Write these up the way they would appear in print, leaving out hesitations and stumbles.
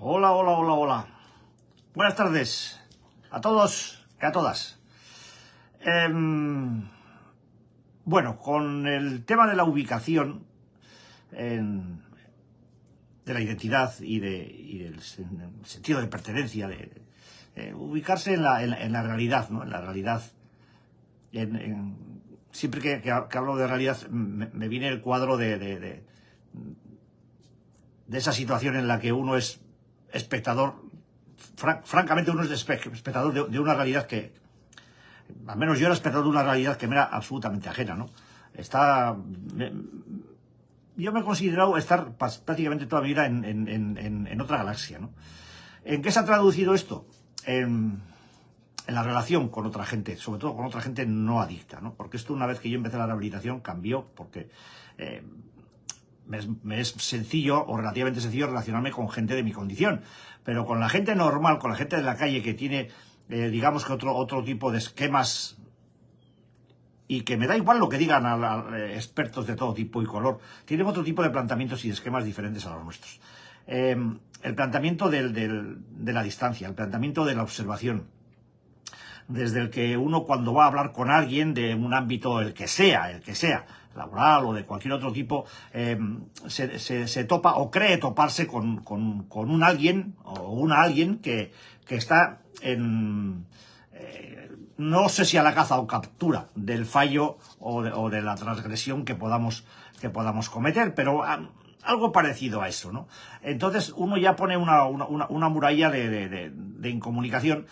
Hola, hola, hola, hola. Buenas tardes a todos y a todas. Bueno, con el tema de la ubicación, de la identidad y del sentido de pertenencia, de ubicarse en la realidad, ¿no? En la realidad. Siempre que hablo de realidad me viene el cuadro de esa situación en la que uno es espectador, francamente uno es espectador de una realidad que, al menos yo era espectador de una realidad que me era absolutamente ajena, ¿no? Yo me he considerado estar prácticamente toda mi vida en otra galaxia, ¿no? ¿En qué se ha traducido esto? En la relación con otra gente, sobre todo con otra gente no adicta, ¿no? Porque esto, una vez que yo empecé la rehabilitación, cambió, porque me es sencillo, o relativamente sencillo, relacionarme con gente de mi condición, pero con la gente normal, con la gente de la calle que tiene, digamos que otro tipo de esquemas, y que me da igual lo que digan a expertos de todo tipo y color, tienen otro tipo de planteamientos y esquemas diferentes a los nuestros. El planteamiento de la distancia, el planteamiento de la observación, desde el que uno, cuando va a hablar con alguien de un ámbito, el que sea, laboral o de cualquier otro tipo, se topa o cree toparse con un alguien o una alguien que está en... no sé si a la caza o captura del fallo o de la transgresión que podamos cometer, pero algo parecido a eso, ¿no? Entonces uno ya pone una muralla de incomunicación,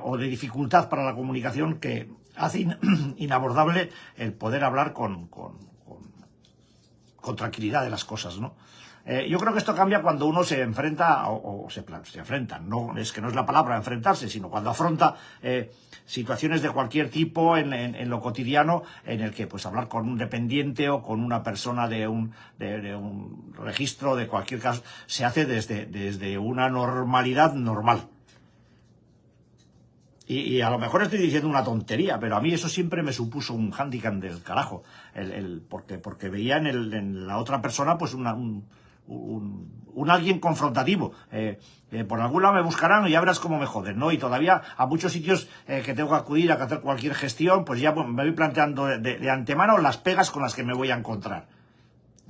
o de dificultad para la comunicación, que hace inabordable el poder hablar con tranquilidad de las cosas, ¿no? Yo creo que esto cambia cuando uno se enfrenta, o se enfrenta, no es que no es la palabra enfrentarse, sino cuando afronta situaciones de cualquier tipo en lo cotidiano, en el que pues hablar con un dependiente o con una persona de un registro, de cualquier caso, se hace desde una normalidad normal. Y a lo mejor estoy diciendo una tontería, pero a mí eso siempre me supuso un hándicap del carajo, porque veía en la otra persona pues un alguien confrontativo. Por algún lado me buscarán y ya verás cómo me joden, ¿no? Y todavía a muchos sitios que tengo que acudir a hacer cualquier gestión, pues ya me voy planteando de antemano las pegas con las que me voy a encontrar.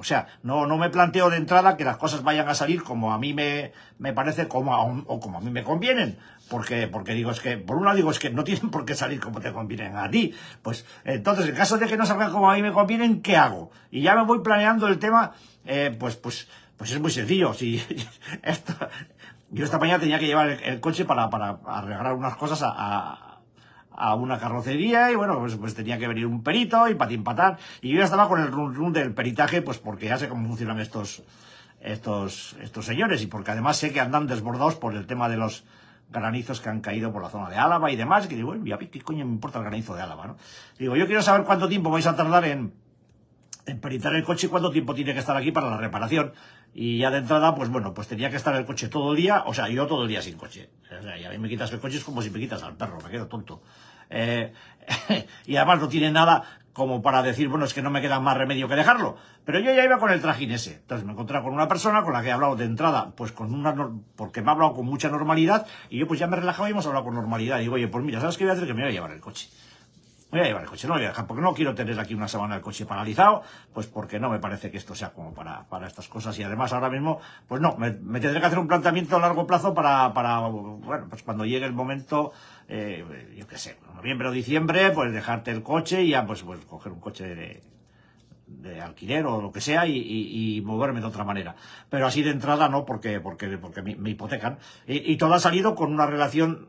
O sea, no me planteo de entrada que las cosas vayan a salir como a mí me parece, o como a mí me convienen. Porque digo, es que, por un lado digo, es que no tienen por qué salir como te convienen a ti. Pues entonces, en caso de que no salgan como a mí me convienen, ¿qué hago? Y ya me voy planeando el tema, pues es muy sencillo. Si yo esta mañana tenía que llevar el coche para arreglar unas cosas a una carrocería, y bueno, pues tenía que venir un perito y patín patán, y yo ya estaba con el run del peritaje, pues porque ya sé cómo funcionan estos señores, y porque además sé que andan desbordados por el tema de los granizos que han caído por la zona de Álava y demás, y que digo, bueno, ¿qué coño me importa el granizo de Álava, no? Digo, yo quiero saber cuánto tiempo vais a tardar en peritar el coche y cuánto tiempo tiene que estar aquí para la reparación. Y ya de entrada, pues bueno, pues tenía que estar el coche todo el día, o sea, yo todo el día sin coche. O sea, y a mí me quitas el coche es como si me quitas al perro, me quedo tonto. Y además no tiene nada como para decir, bueno, es que no me queda más remedio que dejarlo. Pero yo ya iba con el trajín ese. Entonces me encontré con una persona con la que he hablado de entrada, pues porque me ha hablado con mucha normalidad, y yo pues ya me relajaba y hemos hablado con normalidad. Y digo, oye, pues mira, ¿sabes qué voy a hacer? Que me voy a llevar el coche. Voy a llevar el coche, no lo voy a dejar, porque no quiero tener aquí una semana el coche paralizado, pues porque no me parece que esto sea como para estas cosas. Y además ahora mismo, pues no, me tendré que hacer un planteamiento a largo plazo para bueno, pues cuando llegue el momento, yo qué sé, noviembre o diciembre, pues dejarte el coche y ya pues coger un coche de alquiler o lo que sea, y moverme de otra manera. Pero así de entrada no, porque me hipotecan. Y todo ha salido con una relación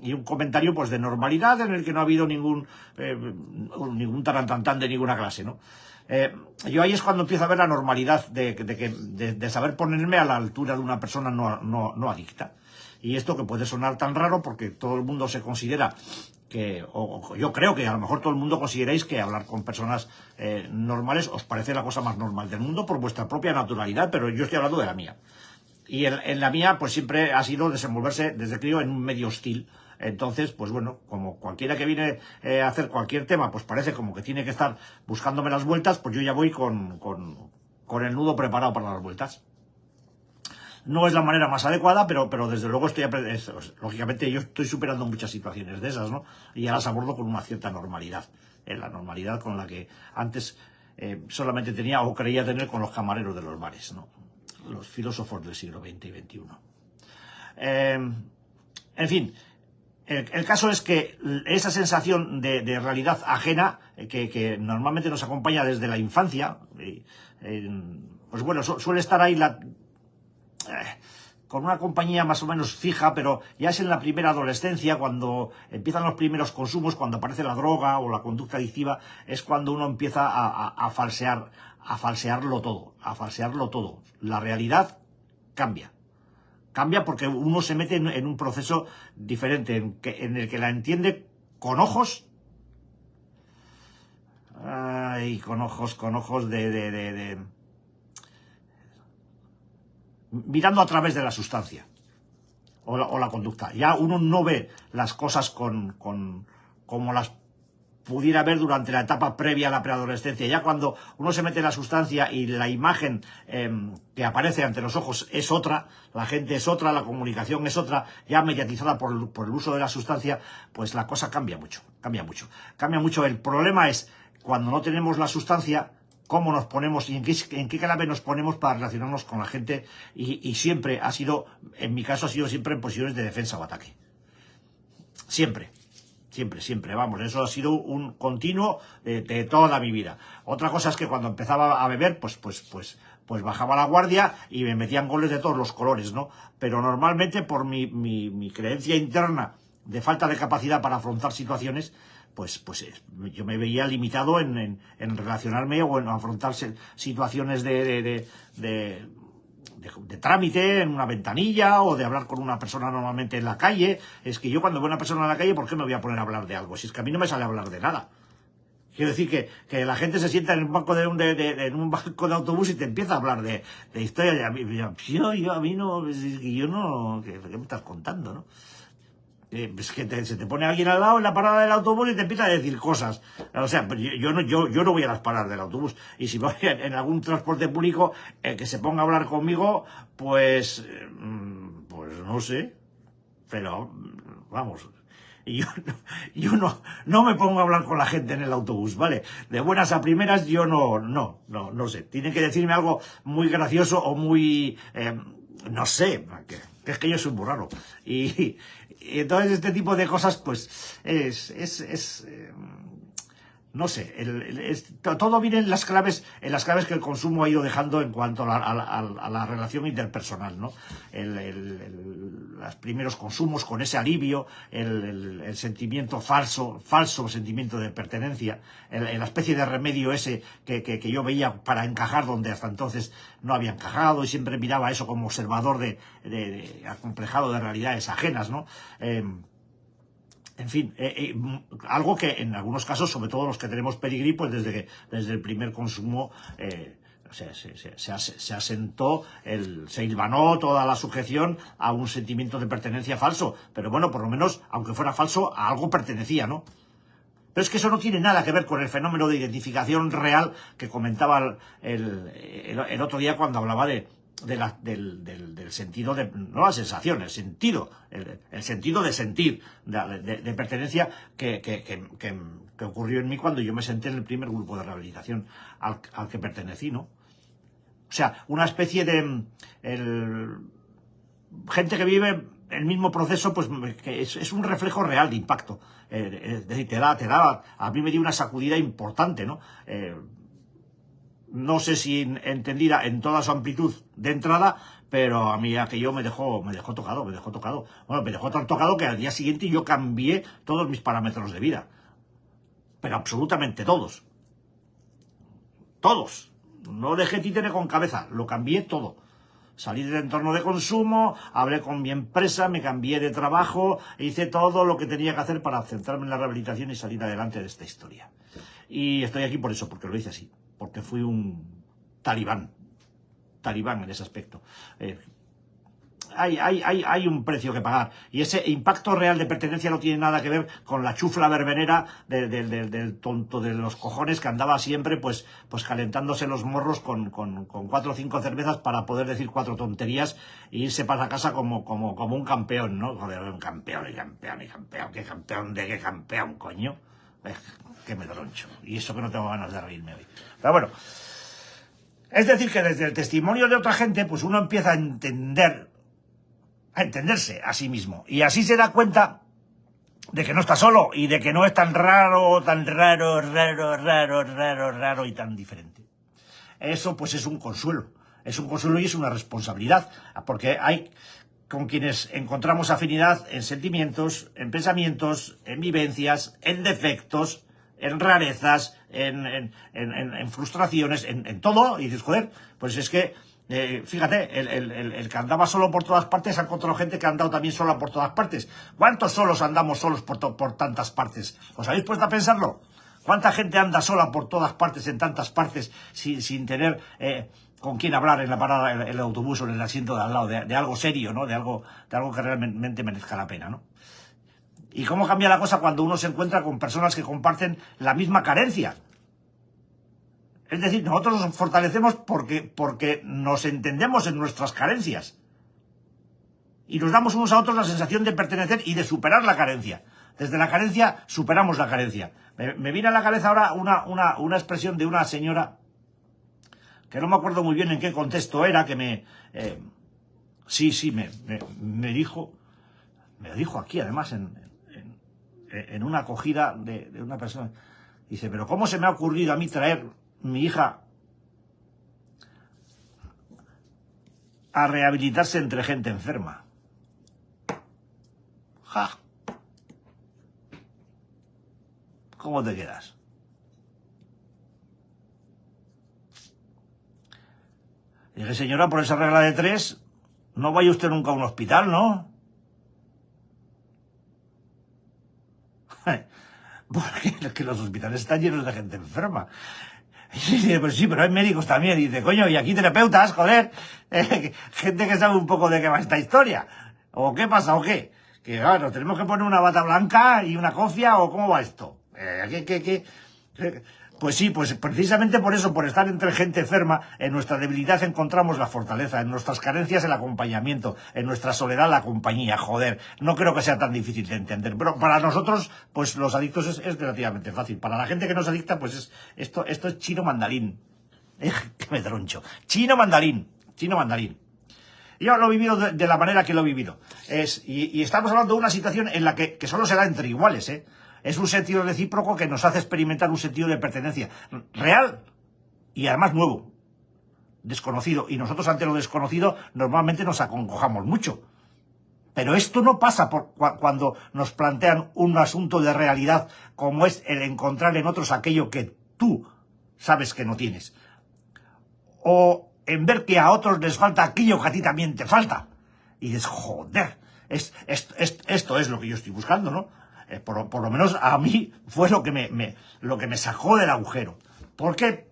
y un comentario pues de normalidad, en el que no ha habido ningún tarantantán de ninguna clase, ¿no? Yo ahí es cuando empiezo a ver la normalidad de saber ponerme a la altura de una persona no adicta. Y esto, que puede sonar tan raro porque todo el mundo se considera o yo creo que a lo mejor todo el mundo consideráis que hablar con personas normales os parece la cosa más normal del mundo por vuestra propia naturalidad, pero yo estoy hablando de la mía. Y en la mía pues siempre ha sido desenvolverse desde crío en un medio hostil. Entonces, pues bueno, como cualquiera que viene a hacer cualquier tema, pues parece como que tiene que estar buscándome las vueltas, pues yo ya voy con el nudo preparado para las vueltas. No es la manera más adecuada, pero desde luego lógicamente yo estoy superando muchas situaciones de esas, ¿no? Y ya las abordo con una cierta normalidad, la normalidad con la que antes solamente tenía o creía tener con los camareros de los bares, ¿no? Los filósofos del siglo XX y XXI. En fin, el caso es que esa sensación de realidad ajena que normalmente nos acompaña desde la infancia, pues bueno, suele estar ahí con una compañía más o menos fija, pero ya es en la primera adolescencia, cuando empiezan los primeros consumos, cuando aparece la droga o la conducta adictiva, es cuando uno empieza a falsearlo todo. La realidad cambia. Cambia porque uno se mete en un proceso diferente, en el que la entiende con ojos. Ay, con ojos de mirando a través de la sustancia o la conducta. Ya uno no ve las cosas como las pudiera ver durante la etapa previa a la preadolescencia. Ya cuando uno se mete en la sustancia y la imagen que aparece ante los ojos es otra, la gente es otra, la comunicación es otra, ya mediatizada por el uso de la sustancia, pues la cosa cambia mucho. El problema es cuando no tenemos la sustancia, cómo nos ponemos y en qué clave nos ponemos para relacionarnos con la gente, y siempre ha sido, en mi caso ha sido siempre en posiciones de defensa o ataque. Siempre, vamos, eso ha sido un continuo de toda mi vida. Otra cosa es que cuando empezaba a beber, pues bajaba la guardia y me metían goles de todos los colores, ¿no? Pero normalmente por mi creencia interna de falta de capacidad para afrontar situaciones, pues yo me veía limitado en relacionarme o en afrontar situaciones de trámite en una ventanilla o de hablar con una persona normalmente en la calle. Es que yo cuando veo a una persona en la calle, ¿por qué me voy a poner a hablar de algo? Si es que a mí no me sale a hablar de nada. Quiero decir que la gente se sienta en un banco en un banco de autobús y te empieza a hablar de historia. A mí no, yo no, ¿qué me estás contando, no? Es que se te pone alguien al lado en la parada del autobús y te empieza a decir cosas. O sea, yo no voy a las paradas del autobús. Y si voy en algún transporte público, que se ponga a hablar conmigo, pues no sé. Pero, vamos, yo no me pongo a hablar con la gente en el autobús, ¿vale? De buenas a primeras yo no sé. Tienen que decirme algo muy gracioso o muy, no sé, que es que yo soy muy raro. Y entonces este tipo de cosas, pues, no sé, todo viene en las claves que el consumo ha ido dejando en cuanto a la relación interpersonal, ¿no? Los primeros consumos con ese alivio, el sentimiento falso sentimiento de pertenencia, la especie de remedio ese que yo veía para encajar donde hasta entonces no había encajado, y siempre miraba eso como observador acomplejado de realidades ajenas, ¿no? En fin, algo que en algunos casos, sobre todo los que tenemos pedigrí, pues desde el primer consumo se asentó, se hilvanó toda la sujeción a un sentimiento de pertenencia falso. Pero bueno, por lo menos, aunque fuera falso, a algo pertenecía, ¿no? Pero es que eso no tiene nada que ver con el fenómeno de identificación real que comentaba el otro día cuando hablaba del sentido de, no la sensación, el sentido de sentir, de pertenencia que ocurrió en mí cuando yo me senté en el primer grupo de rehabilitación al que pertenecí, ¿no? O sea, una especie de gente que vive el mismo proceso, pues que es un reflejo real de impacto. Es decir, a mí me dio una sacudida importante, ¿no? No sé si entendida en toda su amplitud de entrada, pero a mí aquello me dejó tocado. Bueno, me dejó tan tocado que al día siguiente yo cambié todos mis parámetros de vida. Pero absolutamente todos. Todos. No dejé títere con cabeza, lo cambié todo. Salí del entorno de consumo, hablé con mi empresa, me cambié de trabajo, hice todo lo que tenía que hacer para centrarme en la rehabilitación y salir adelante de esta historia. Y estoy aquí por eso, porque lo hice así, porque fui un talibán en ese aspecto. hay un precio que pagar. Y ese impacto real de pertenencia no tiene nada que ver con la chufla verbenera del tonto de los cojones que andaba siempre pues calentándose los morros con 4 o 5 cervezas para poder decir 4 tonterías e irse para casa como un campeón, ¿no? Joder, un campeón. ¿Qué campeón? ¿De qué campeón, coño? Que me troncho. Y eso que no tengo ganas de reírme hoy. Pero bueno. Es decir, que desde el testimonio de otra gente, pues uno empieza a entenderse a sí mismo. Y así se da cuenta de que no está solo y de que no es tan raro y tan diferente. Eso pues es un consuelo. Es un consuelo y es una responsabilidad. Porque hay con quienes encontramos afinidad en sentimientos, en pensamientos, en vivencias, en defectos, en rarezas, en frustraciones, en todo. Y dices, joder, pues es que, fíjate, el que andaba solo por todas partes ha encontrado gente que ha andado también sola por todas partes. ¿Cuántos solos andamos solos por tantas partes? ¿Os habéis puesto a pensarlo? ¿Cuánta gente anda sola por todas partes, en tantas partes, sin tener con quién hablar en la parada, en el autobús o en el asiento de al lado, de algo serio, ¿no? De algo que realmente merezca la pena, ¿no? ¿Y cómo cambia la cosa cuando uno se encuentra con personas que comparten la misma carencia? Es decir, nosotros nos fortalecemos porque nos entendemos en nuestras carencias. Y nos damos unos a otros la sensación de pertenecer y de superar la carencia. Desde la carencia superamos la carencia. Me viene a la cabeza ahora una expresión de una señora que no me acuerdo muy bien en qué contexto era, que me dijo, me lo dijo aquí además en una acogida de una persona. Dice, pero ¿cómo se me ha ocurrido a mí traer mi hija a rehabilitarse entre gente enferma? ¡Ja! ¿Cómo te quedas? Dije, señora, por esa regla de 3, no vaya usted nunca a un hospital, ¿no? Porque es que los hospitales están llenos de gente enferma. Y dice, pues sí, pero hay médicos también. Y dice, coño, y aquí terapeutas, joder, gente que sabe un poco de qué va esta historia. ¿O qué pasa o qué? Que claro, tenemos que poner una bata blanca y una cofia, ¿o cómo va esto? Pues sí, pues precisamente por eso, por estar entre gente enferma, en nuestra debilidad encontramos la fortaleza, en nuestras carencias el acompañamiento, en nuestra soledad la compañía, joder. No creo que sea tan difícil de entender, pero para nosotros, pues los adictos es relativamente fácil. Para la gente que no es adicta, pues esto es chino mandarín. Que me troncho. Chino mandarín. Yo lo he vivido de la manera que lo he vivido. Y estamos hablando de una situación en la que solo se da entre iguales, ¿eh? Es un sentido recíproco que nos hace experimentar un sentido de pertenencia real y además nuevo, desconocido. Y nosotros ante lo desconocido normalmente nos acongojamos mucho. Pero esto no pasa cuando nos plantean un asunto de realidad como es el encontrar en otros aquello que tú sabes que no tienes. O en ver que a otros les falta aquello que a ti también te falta. Y dices, joder, esto es lo que yo estoy buscando, ¿no? Por lo menos a mí fue lo que me sacó del agujero. Porque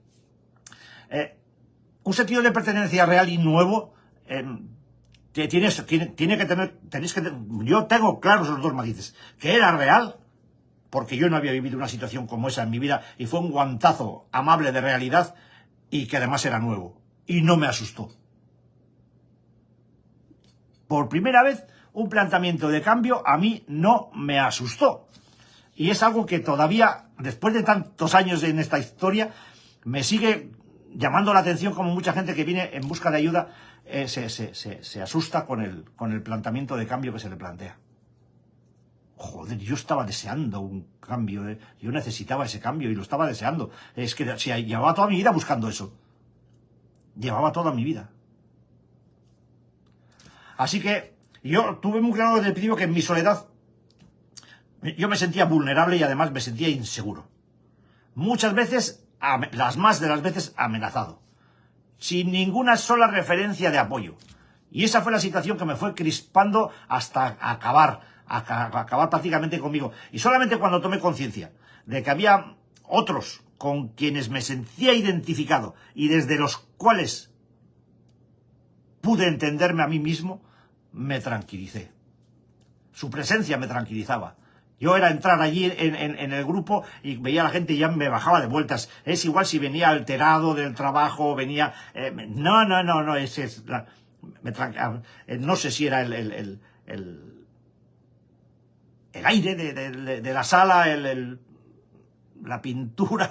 un sentido de pertenencia real y nuevo tenéis que tener, yo tengo claros los dos matices, que era real, porque yo no había vivido una situación como esa en mi vida, y fue un guantazo amable de realidad, y que además era nuevo, y no me asustó. Por primera vez, un planteamiento de cambio a mí no me asustó. Y es algo que todavía, después de tantos años en esta historia, me sigue llamando la atención, como mucha gente que viene en busca de ayuda se asusta con el planteamiento de cambio que se le plantea. Joder, yo estaba deseando un cambio, yo necesitaba ese cambio y lo estaba deseando. Es que llevaba toda mi vida buscando eso. Llevaba toda mi vida. Así que yo tuve muy claro desde el principio que en mi soledad yo me sentía vulnerable y además me sentía inseguro. Muchas veces, las más de las veces, amenazado. Sin ninguna sola referencia de apoyo. Y esa fue la situación que me fue crispando hasta acabar prácticamente conmigo. Y solamente cuando tomé conciencia de que había otros con quienes me sentía identificado y desde los cuales pude entenderme a mí mismo, me tranquilicé. Su presencia me tranquilizaba. Yo era entrar allí en el grupo y veía a la gente y ya me bajaba de vueltas. Es igual si venía alterado del trabajo, venía... no, ese es... no sé si era el aire de la sala, la pintura,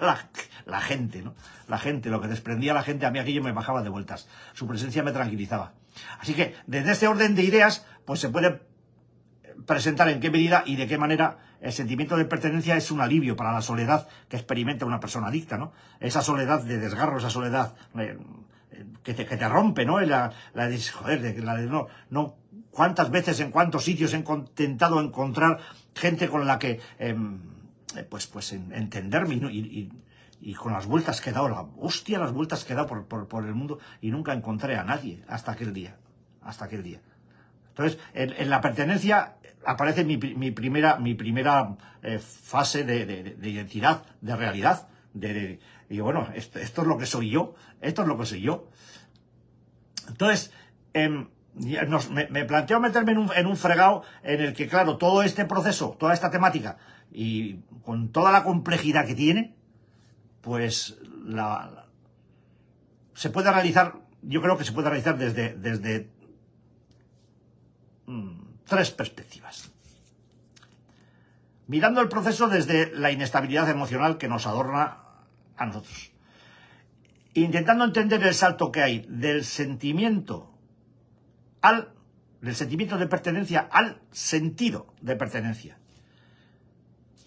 la gente, ¿no? La gente, lo que desprendía la gente, a mí aquello me bajaba de vueltas. Su presencia me tranquilizaba. Así que, desde este orden de ideas, pues se puede presentar en qué medida y de qué manera el sentimiento de pertenencia es un alivio para la soledad que experimenta una persona adicta, ¿no? Esa soledad de desgarro, esa soledad que te rompe, ¿no? No, cuántas veces, en cuántos sitios he intentado encontrar gente con la que, entenderme y con las vueltas que he dado, las vueltas que he dado por el mundo y nunca encontré a nadie hasta aquel día. Entonces, en la pertenencia aparece mi primera fase de identidad, de realidad. Digo, bueno, esto es lo que soy yo. Entonces, me planteo meterme en un fregado en el que, claro, todo este proceso, toda esta temática, y con toda la complejidad que tiene, pues se puede realizar, yo creo que se puede realizar desde tres perspectivas. Mirando el proceso desde la inestabilidad emocional que nos adorna a nosotros. Intentando entender el salto que hay del sentimiento de pertenencia al sentido de pertenencia.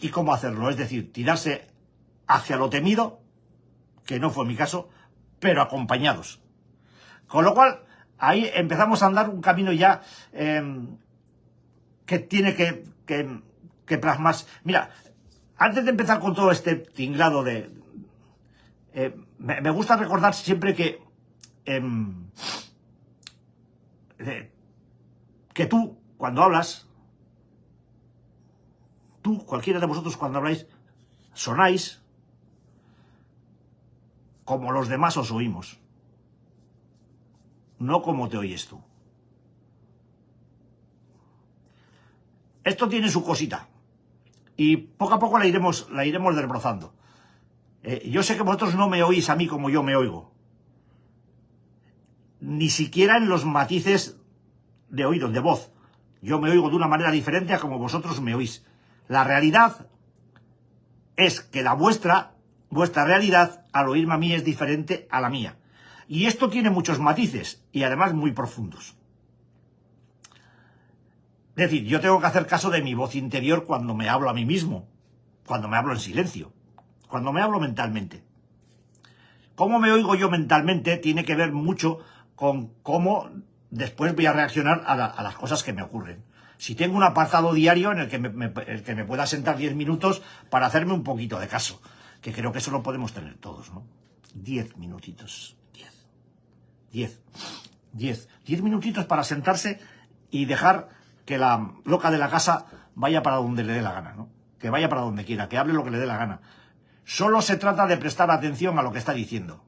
Y cómo hacerlo, es decir, tirarse hacia lo temido, que no fue mi caso, pero acompañados. Con lo cual, ahí empezamos a andar un camino ya que tiene que plasmarse. Mira, antes de empezar con todo este tinglado me gusta recordar siempre que tú, cuando hablas, cualquiera de vosotros cuando habláis, sonáis como los demás os oímos, no como te oyes tú. Esto tiene su cosita y poco a poco la iremos desbrozando. Yo sé que vosotros no me oís a mí como yo me oigo, ni siquiera en los matices de oídos, de voz. Yo me oigo de una manera diferente a como vosotros me oís. La realidad es que vuestra realidad al oírme a mí es diferente a la mía. Y esto tiene muchos matices y además muy profundos. Es decir, yo tengo que hacer caso de mi voz interior cuando me hablo a mí mismo, cuando me hablo en silencio, cuando me hablo mentalmente. Cómo me oigo yo mentalmente tiene que ver mucho con cómo después voy a reaccionar a las cosas que me ocurren. Si tengo un apartado diario en el que me pueda sentar 10 minutos para hacerme un poquito de caso, que creo que eso lo podemos tener todos, ¿no? 10 minutitos, 10 minutitos para sentarse y dejar que la loca de la casa vaya para donde le dé la gana, ¿no? Que vaya para donde quiera, que hable lo que le dé la gana. Solo se trata de prestar atención a lo que está diciendo.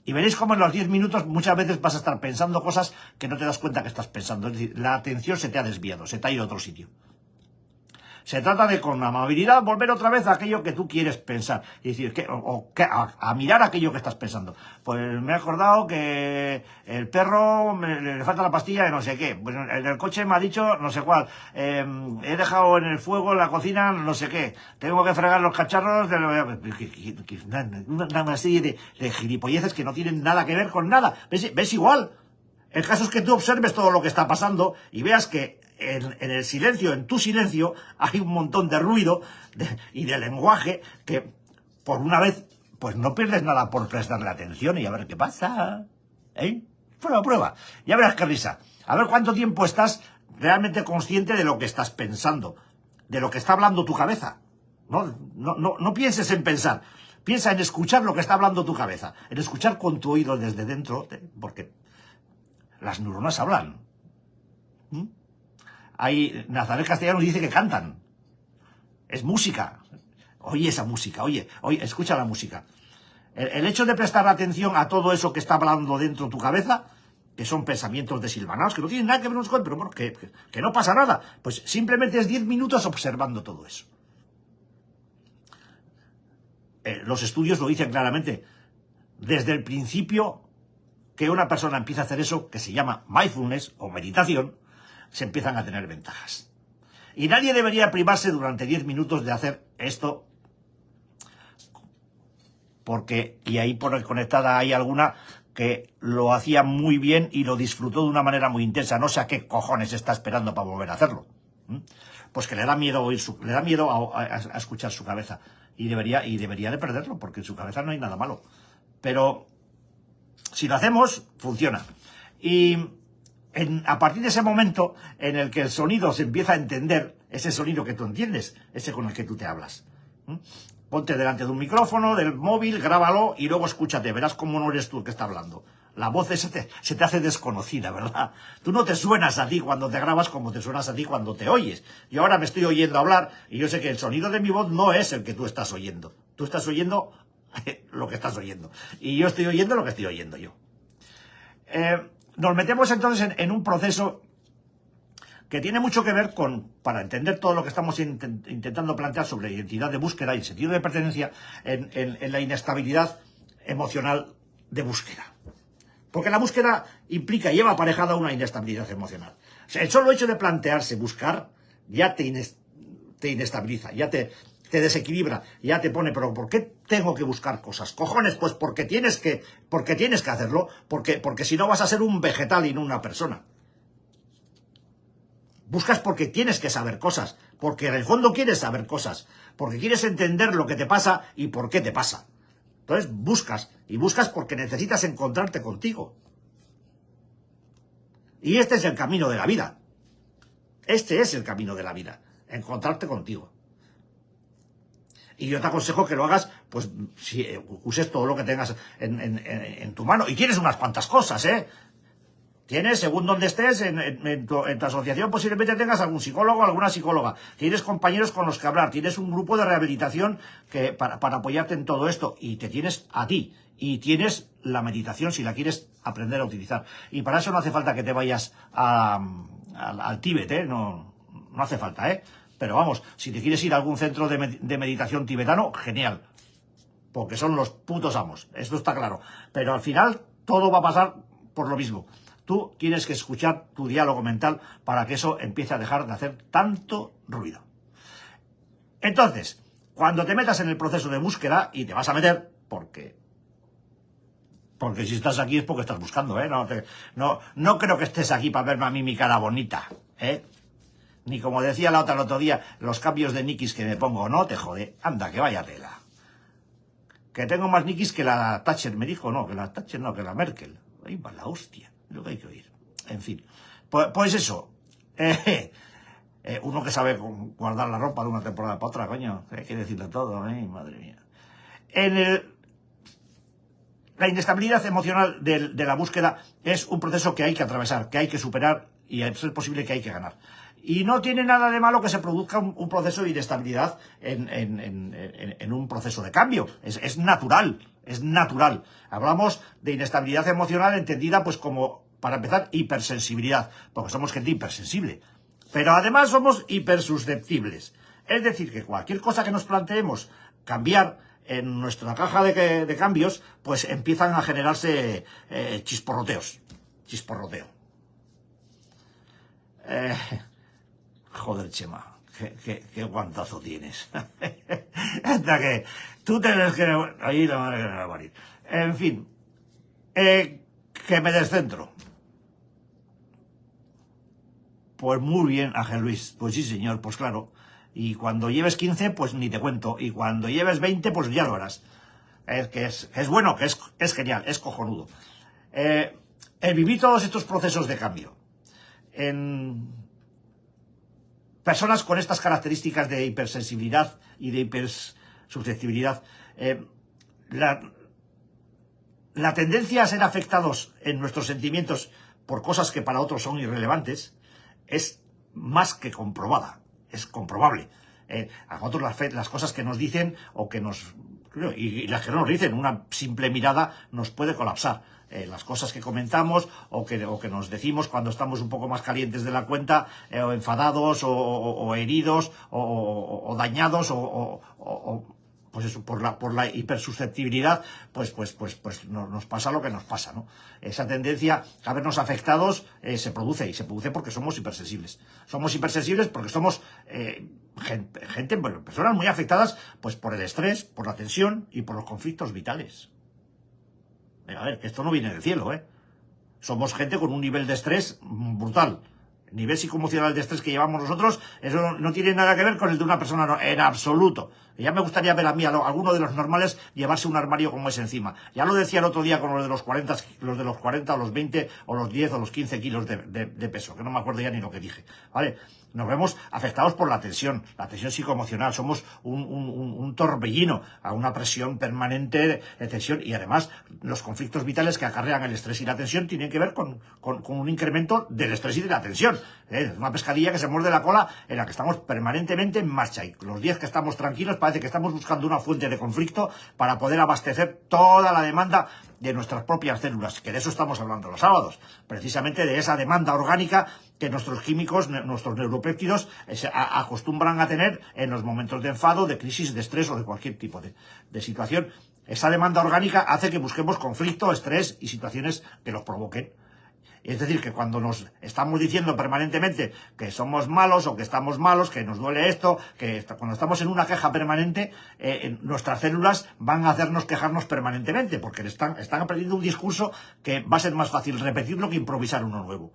Y veréis cómo en los 10 minutos muchas veces vas a estar pensando cosas que no te das cuenta que estás pensando. Es decir, la atención se te ha desviado, se te ha ido a otro sitio. Se trata de, con amabilidad, volver otra vez a aquello que tú quieres pensar. Y decir, a mirar aquello que estás pensando. Pues me he acordado que el perro le falta la pastilla de no sé qué. Pues en el coche me ha dicho no sé cuál. He dejado en el fuego en la cocina no sé qué. Tengo que fregar los cacharros. Una serie de gilipolleces que no tienen nada que ver con nada. ¿Ves igual? El caso es que tú observes todo lo que está pasando y veas que en el silencio, en tu silencio, hay un montón de ruido y de lenguaje que, por una vez, pues no pierdes nada por prestarle atención y a ver qué pasa. Prueba. Ya verás qué risa. A ver cuánto tiempo estás realmente consciente de lo que estás pensando, de lo que está hablando tu cabeza. No pienses en pensar. Piensa en escuchar lo que está hablando tu cabeza, en escuchar con tu oído desde dentro, porque las neuronas hablan. Nazaret Castellanos dice que cantan. Es música. Oye esa música, oye, escucha la música. El hecho de prestar atención a todo eso que está hablando dentro de tu cabeza que son pensamientos desilvanados, que no tienen nada que ver con, pero bueno, que no pasa nada. Pues simplemente es 10 minutos observando todo eso. Los estudios lo dicen claramente. Desde el principio que una persona empieza a hacer eso, que se llama mindfulness o meditación, se empiezan a tener ventajas. Y nadie debería privarse durante 10 minutos de hacer esto, porque, y ahí por conectada hay alguna que lo hacía muy bien y lo disfrutó de una manera muy intensa. No sé a qué cojones está esperando para volver a hacerlo. Pues que le da miedo a escuchar su cabeza. Y debería de perderlo, porque en su cabeza no hay nada malo. Pero si lo hacemos, funciona. Y a partir de ese momento en el que el sonido se empieza a entender, ese sonido que tú entiendes, ese con el que tú te hablas. Ponte delante de un micrófono, del móvil, grábalo y luego escúchate, verás cómo no eres tú el que está hablando. La voz se te hace desconocida, ¿verdad? Tú no te suenas a ti cuando te grabas como te suenas a ti cuando te oyes. Yo ahora me estoy oyendo hablar y yo sé que el sonido de mi voz no es el que tú estás oyendo. Tú estás oyendo lo que estás oyendo. Y yo estoy oyendo lo que estoy oyendo yo. Nos metemos entonces en un proceso que tiene mucho que ver para entender todo lo que estamos intentando plantear sobre identidad de búsqueda y sentido de pertenencia en la inestabilidad emocional de búsqueda. Porque la búsqueda implica, lleva aparejada una inestabilidad emocional. O sea, el solo hecho de plantearse buscar ya te inestabiliza, ya te desequilibra, ya te pone, pero ¿por qué tengo que buscar cosas? Cojones, pues porque tienes que hacerlo, porque si no vas a ser un vegetal y no una persona. Buscas porque tienes que saber cosas, porque en el fondo quieres saber cosas, porque quieres entender lo que te pasa y por qué te pasa. Entonces buscas, y buscas porque necesitas encontrarte contigo. Y este es el camino de la vida. Este es el camino de la vida, encontrarte contigo. Y yo te aconsejo que lo hagas, pues, si uses todo lo que tengas en tu mano. Y tienes unas cuantas cosas, ¿eh? Tienes, según donde estés, en tu asociación posiblemente tengas algún psicólogo o alguna psicóloga. Tienes compañeros con los que hablar. Tienes un grupo de rehabilitación para apoyarte en todo esto. Y te tienes a ti. Y tienes la meditación si la quieres aprender a utilizar. Y para eso no hace falta que te vayas al Tíbet, ¿eh? No hace falta, ¿eh? Pero vamos, si te quieres ir a algún centro de meditación tibetano, genial. Porque son los putos amos. Esto está claro. Pero al final todo va a pasar por lo mismo. Tú tienes que escuchar tu diálogo mental para que eso empiece a dejar de hacer tanto ruido. Entonces, cuando te metas en el proceso de búsqueda, y te vas a meter porque si estás aquí es porque estás buscando, ¿eh? No creo que estés aquí para verme a mí mi cara bonita, ¿eh? Ni como decía la otra el otro día, los cambios de nikis que me pongo, no te jode. Anda, que vaya tela. Que tengo más nikis que la Thatcher, me dijo, no, que la Merkel. Ahí va la hostia. Lo que hay que oír. En fin. Pues eso. Uno que sabe guardar la ropa de una temporada para otra, coño. Hay que decirlo todo, madre mía. La inestabilidad emocional de la búsqueda es un proceso que hay que atravesar, que hay que superar y a ser posible que hay que ganar. Y no tiene nada de malo que se produzca un proceso de inestabilidad en un proceso de cambio. Es natural, es natural. Hablamos de inestabilidad emocional entendida pues como, para empezar, hipersensibilidad, porque somos gente hipersensible. Pero además somos hipersusceptibles. Es decir, que cualquier cosa que nos planteemos cambiar en nuestra caja de cambios, pues empiezan a generarse chisporroteos. Chisporroteo. Joder, Chema, qué guantazo tienes. Hasta que tú tienes que... Ahí la madre que me va a morir. En fin, que me descentro. Pues muy bien, Ángel Luis. Pues sí, señor, pues claro. Y cuando lleves 15, pues ni te cuento. Y cuando lleves 20, pues ya lo harás. Es bueno, que es genial, es cojonudo. El vivir todos estos procesos de cambio en personas con estas características de hipersensibilidad y de hipersusceptibilidad, la tendencia a ser afectados en nuestros sentimientos por cosas que para otros son irrelevantes es más que comprobada, es comprobable. A nosotros las cosas que nos dicen o que nos... y las que no nos dicen, una simple mirada nos puede colapsar. las cosas que comentamos o que nos decimos cuando estamos un poco más calientes de la cuenta, o enfadados, o heridos, o dañados, pues eso, por la hipersusceptibilidad, pues nos pasa lo que nos pasa, ¿no? Esa tendencia a vernos afectados se produce porque somos hipersensibles. Somos hipersensibles porque somos gente, bueno, personas muy afectadas pues por el estrés, por la tensión y por los conflictos vitales. A ver, que esto no viene del cielo, ¿eh? Somos gente con un nivel de estrés brutal. El nivel psicoemocional de estrés que llevamos nosotros, eso no tiene nada que ver con el de una persona, en absoluto. Ya me gustaría ver a mí, a alguno de los normales, llevarse un armario como ese encima. Ya lo decía el otro día con los de los 40, o los 20, o los 10, o los 15 kilos de peso, que no me acuerdo ya ni lo que dije, ¿vale? Nos vemos afectados por la tensión psicoemocional. Somos un torbellino a una presión permanente de tensión, y además los conflictos vitales que acarrean el estrés y la tensión tienen que ver con un incremento del estrés y de la tensión. Es una pescadilla que se muerde la cola, en la que estamos permanentemente en marcha, y los días que estamos tranquilos parece que estamos buscando una fuente de conflicto para poder abastecer toda la demanda de nuestras propias células, que de eso estamos hablando los sábados, precisamente de esa demanda orgánica que nuestros químicos, nuestros neuropéptidos acostumbran a tener en los momentos de enfado, de crisis, de estrés o de cualquier tipo de situación. Esa demanda orgánica hace que busquemos conflicto, estrés y situaciones que los provoquen. Es decir, que cuando nos estamos diciendo permanentemente que somos malos o que estamos malos, que nos duele esto, que cuando estamos en una queja permanente, nuestras células van a hacernos quejarnos permanentemente, porque están aprendiendo un discurso que va a ser más fácil repetirlo que improvisar uno nuevo.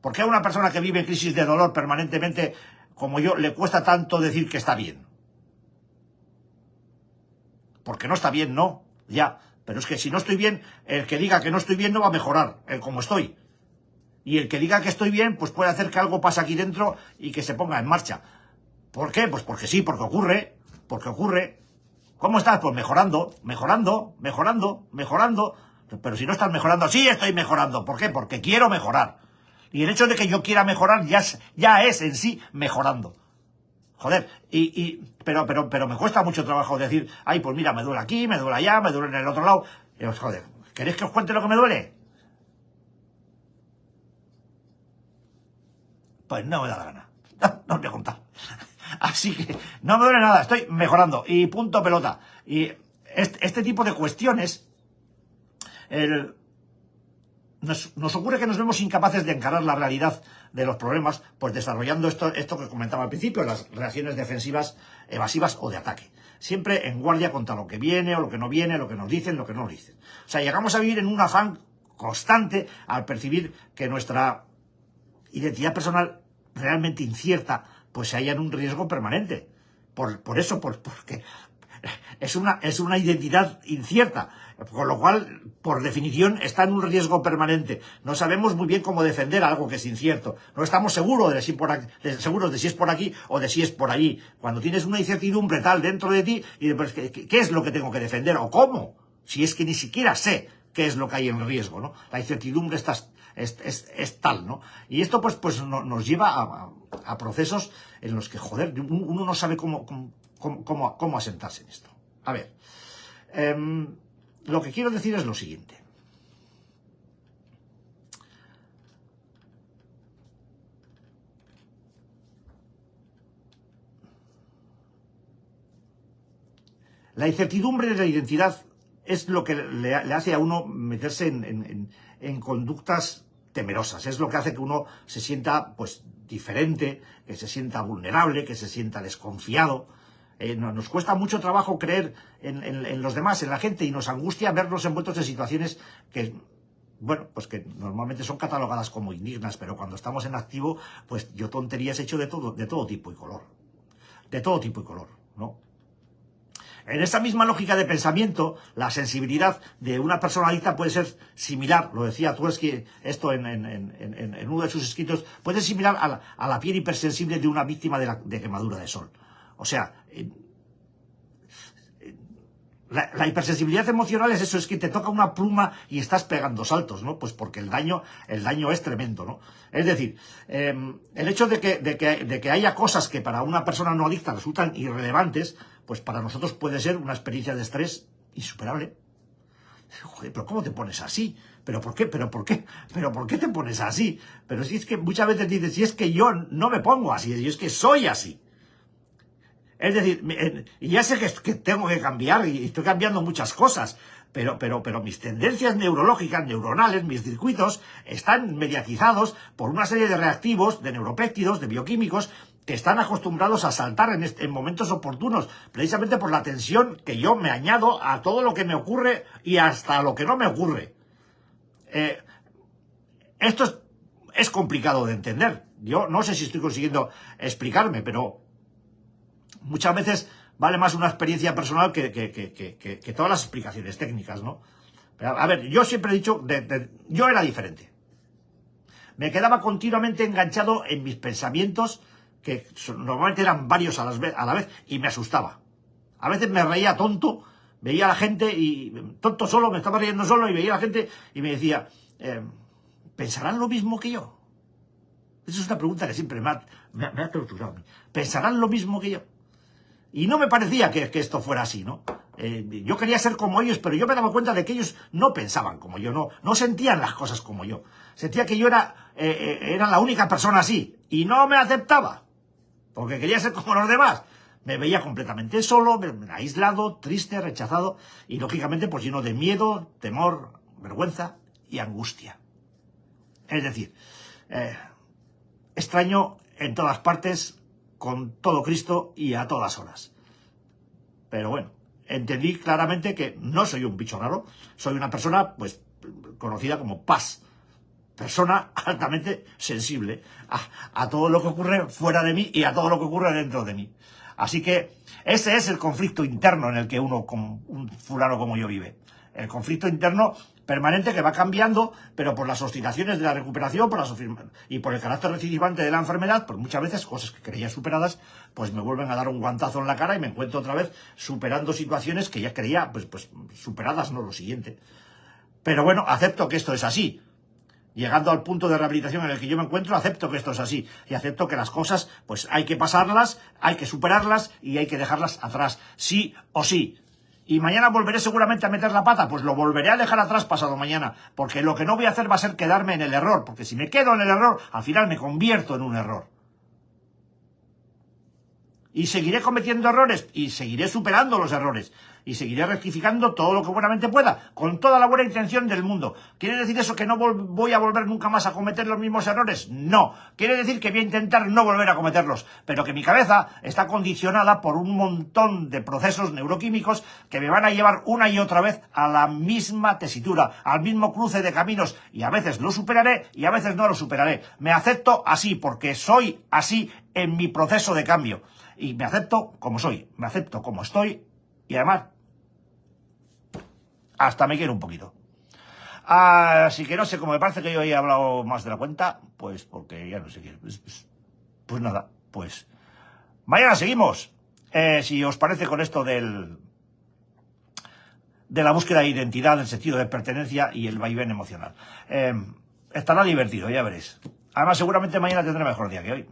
¿Por qué a una persona que vive en crisis de dolor permanentemente, como yo, le cuesta tanto decir que está bien? Porque no está bien, no, ya. Pero es que si no estoy bien, el que diga que no estoy bien no va a mejorar, el como estoy. Y el que diga que estoy bien, pues puede hacer que algo pase aquí dentro y que se ponga en marcha. ¿Por qué? Pues porque sí, porque ocurre. ¿Cómo estás? Pues mejorando. Pero si no estás mejorando, sí estoy mejorando. ¿Por qué? Porque quiero mejorar. Y el hecho de que yo quiera mejorar ya es en sí mejorando. Joder, pero me cuesta mucho trabajo decir, ay, pues mira, me duele aquí, me duele allá, me duele en el otro lado. Y pues, joder, ¿queréis que os cuente lo que me duele? Pues no me da la gana. No os voy a contar. Así que no me duele nada, estoy mejorando. Y punto pelota. Y este tipo de cuestiones, nos ocurre que nos vemos incapaces de encarar la realidad de los problemas, pues desarrollando esto que comentaba al principio, las reacciones defensivas, evasivas o de ataque. Siempre en guardia contra lo que viene o lo que no viene, lo que nos dicen, lo que no nos dicen. O sea, llegamos a vivir en un afán constante al percibir que nuestra identidad personal realmente incierta, pues se halla en un riesgo permanente. Porque es una identidad incierta, con lo cual, por definición, está en un riesgo permanente. No sabemos muy bien cómo defender algo que es incierto. No estamos seguros de si es por aquí o de si es por allí. Cuando tienes una incertidumbre tal dentro de ti, y pues, ¿qué es lo que tengo que defender? ¿O cómo? Si es que ni siquiera sé qué es lo que hay en riesgo, ¿no? La incertidumbre es tal, ¿no? Y esto pues nos lleva a procesos en los que, joder, uno no sabe cómo asentarse en esto. A ver, lo que quiero decir es lo siguiente. La incertidumbre de la identidad es lo que le hace a uno meterse en conductas temerosas. Es lo que hace que uno se sienta pues diferente, que se sienta vulnerable, que se sienta desconfiado. Nos cuesta mucho trabajo creer en los demás, en la gente, y nos angustia vernos envueltos en situaciones que, bueno, pues que normalmente son catalogadas como indignas, pero cuando estamos en activo, pues yo tonterías he hecho de todo tipo y color. De todo tipo y color, ¿no? En esa misma lógica de pensamiento, la sensibilidad de una persona adicta puede ser similar, lo decía Tversky esto en uno de sus escritos, puede ser similar a la piel hipersensible de una víctima de quemadura de sol. O sea, la hipersensibilidad emocional es eso, es que te toca una pluma y estás pegando saltos, ¿no? Pues porque el daño es tremendo, ¿no? Es decir, el hecho de que haya cosas que para una persona no adicta resultan irrelevantes, pues para nosotros puede ser una experiencia de estrés insuperable. Joder, pero ¿cómo te pones así? ¿Pero por qué? ¿Pero por qué? ¿Pero por qué te pones así? Pero si es que muchas veces dices, si es que yo no me pongo así, yo es que soy así. Es decir, y ya sé que tengo que cambiar y estoy cambiando muchas cosas, pero mis tendencias neurológicas, neuronales, mis circuitos, están mediatizados por una serie de reactivos, de neuropéptidos, de bioquímicos, que están acostumbrados a saltar en momentos oportunos, precisamente por la tensión que yo me añado a todo lo que me ocurre y hasta a lo que no me ocurre. Esto es complicado de entender. Yo no sé si estoy consiguiendo explicarme, pero muchas veces vale más una experiencia personal que todas las explicaciones técnicas, ¿no? Pero, a ver, yo siempre he dicho, yo era diferente. Me quedaba continuamente enganchado en mis pensamientos, que normalmente eran varios a la vez, y me asustaba. A veces me reía tonto, veía a la gente, y tonto solo, me estaba riendo solo, y veía a la gente, y me decía, ¿pensarán lo mismo que yo? Esa es una pregunta que siempre me ha torturado a mí. ¿Pensarán lo mismo que yo? Y no me parecía que esto fuera así, ¿no? Yo quería ser como ellos, pero yo me daba cuenta de que ellos no pensaban como yo, no sentían las cosas como yo. Sentía que yo era la única persona así, y no me aceptaba, porque quería ser como los demás. Me veía completamente solo, aislado, triste, rechazado, y lógicamente pues lleno de miedo, temor, vergüenza y angustia. Es decir, extraño en todas partes, con todo Cristo y a todas horas. Pero bueno, entendí claramente que no soy un bicho raro, soy una persona, pues, conocida como Paz. Persona altamente sensible a todo lo que ocurre fuera de mí y a todo lo que ocurre dentro de mí. Así que ese es el conflicto interno en el que uno, como un fulano como yo, vive. El conflicto interno permanente que va cambiando, pero por las oscilaciones de la recuperación y por el carácter recidivante de la enfermedad, pues muchas veces cosas que creía superadas, pues me vuelven a dar un guantazo en la cara y me encuentro otra vez superando situaciones que ya creía pues superadas, no lo siguiente. Pero bueno, acepto que esto es así. Llegando al punto de rehabilitación en el que yo me encuentro, acepto que esto es así. Y acepto que las cosas, pues hay que pasarlas, hay que superarlas y hay que dejarlas atrás. Sí o sí. Y mañana volveré seguramente a meter la pata, pues lo volveré a dejar atrás pasado mañana. Porque lo que no voy a hacer va a ser quedarme en el error. Porque si me quedo en el error, al final me convierto en un error. Y seguiré cometiendo errores y seguiré superando los errores. Y seguiré rectificando todo lo que buenamente pueda, con toda la buena intención del mundo. ¿Quiere decir eso que no voy a volver nunca más a cometer los mismos errores? No. Quiere decir que voy a intentar no volver a cometerlos, pero que mi cabeza está condicionada por un montón de procesos neuroquímicos que me van a llevar una y otra vez a la misma tesitura, al mismo cruce de caminos, y a veces lo superaré y a veces no lo superaré. Me acepto así, porque soy así en mi proceso de cambio. Y me acepto como soy, me acepto como estoy, y además hasta me quiero un poquito. Así que no sé, como me parece que yo he hablado más de la cuenta, pues porque ya no sé qué. Pues nada, pues mañana seguimos. Si os parece, con esto de la búsqueda de identidad, del sentido de pertenencia y el vaivén emocional. Estará divertido, ya veréis. Además, seguramente mañana tendré mejor día que hoy.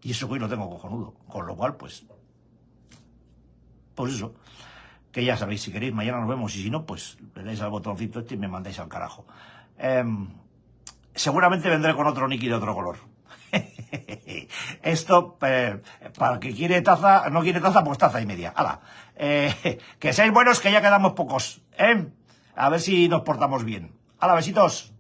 Y eso que hoy lo tengo cojonudo. Con lo cual, pues eso. Que ya sabéis, si queréis, mañana nos vemos. Y si no, pues le dais al botoncito este y me mandáis al carajo. Seguramente vendré con otro Nicky de otro color. Esto, para el que quiere taza, no quiere taza, pues taza y media. ¡Hala! Que seáis buenos, que ya quedamos pocos. A ver si nos portamos bien. ¡Hala, besitos!